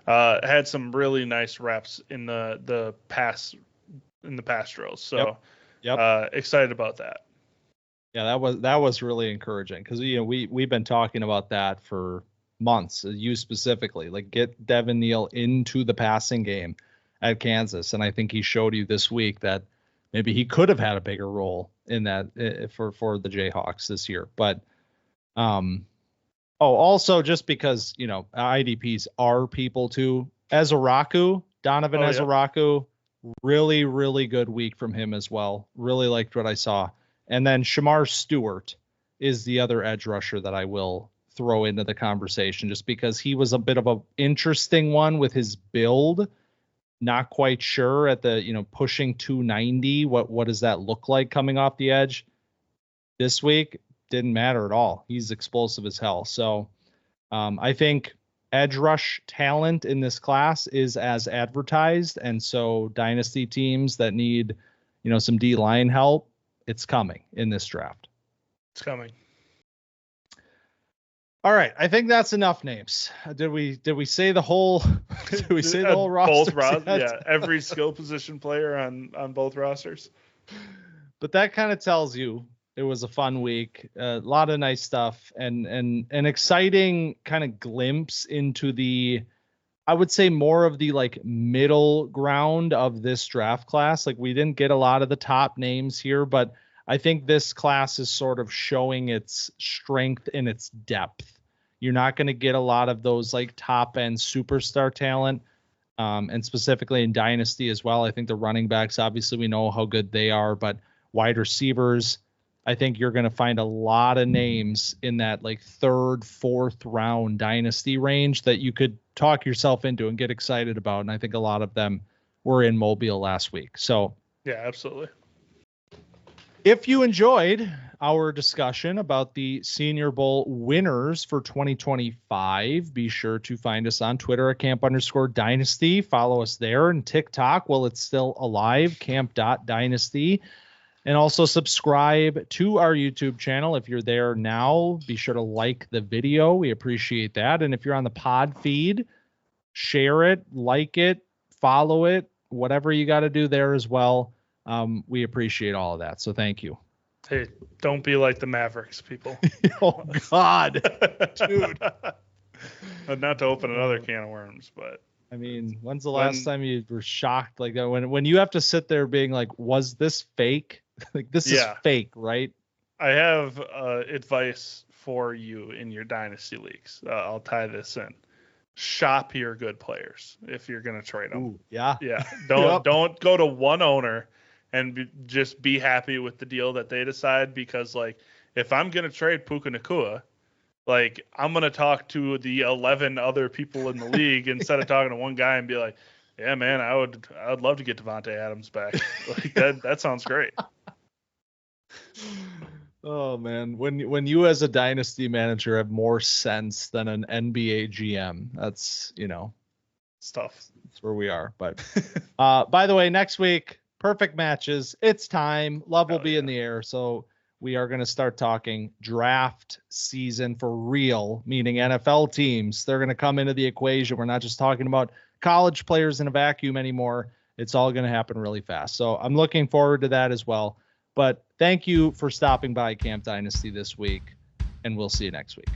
had some really nice reps in the pass drills. So yep. Excited about that. Yeah, that was really encouraging because we've been talking about that for months. You specifically, like, get Devin Neal into the passing game at Kansas, and I think he showed you this week that maybe he could have had a bigger role in that for the Jayhawks this year. But also just because IDPs are people too. Ezaraku, Donovan Ezaraku, really, really good week from him as well. Really liked what I saw. And then Shamar Stewart is the other edge rusher that I will throw into the conversation just because he was a bit of an interesting one with his build. Not quite sure at the, pushing 290. What does that look like coming off the edge? This week, didn't matter at all. He's explosive as hell. So I think edge rush talent in this class is as advertised. And so dynasty teams that need, some D-line help, it's coming in this draft. It's coming. All right, I think that's enough names. Did we say the whole? Did we say the whole roster? Both yeah, every skill position player on both rosters. But that kind of tells you it was a fun week. A lot of nice stuff and an exciting kind of glimpse into the, I would say, more of the like middle ground of this draft class. Like, we didn't get a lot of the top names here, but I think this class is sort of showing its strength and its depth. You're not going to get a lot of those like top end superstar talent. And specifically in Dynasty as well. I think the running backs, obviously we know how good they are, but wide receivers, I think you're going to find a lot of names in that like 3rd, 4th round Dynasty range that you could talk yourself into and get excited about. And I think a lot of them were in Mobile last week. So yeah, absolutely. If you enjoyed our discussion about the Senior Bowl winners for 2025, be sure to find us on Twitter at camp_dynasty. Follow us there, and TikTok while it's still alive, camp.dynasty. And also subscribe to our YouTube channel. If you're there now, be sure to like the video. We appreciate that. And if you're on the pod feed, share it, like it, follow it, whatever you got to do there as well. We appreciate all of that. So thank you. Hey, don't be like the Mavericks, people. Oh, God. Dude. Not to open another can of worms, but. I mean, when's the last time you were shocked like that? When you have to sit there being like, was this fake? Like, this is fake, right? I have advice for you in your dynasty leagues. I'll tie this in. Shop your good players if you're going to trade them. Ooh, yeah. Don't go to one owner and just be happy with the deal that they decide, because like if I'm going to trade Puka Nacua, like I'm going to talk to the 11 other people in the league instead of talking to one guy and be like, yeah, man, I would love to get Devontae Adams back. Like that sounds great. Oh man, when you as a dynasty manager have more sense than an NBA GM, that's, it's tough. That's where we are. But by the way, next week, perfect matches. It's time. Love will be in the air. So we are going to start talking draft season for real, meaning NFL teams. They're going to come into the equation. We're not just talking about college players in a vacuum anymore. It's all going to happen really fast. So I'm looking forward to that as well. But thank you for stopping by Camp Dynasty this week, and we'll see you next week.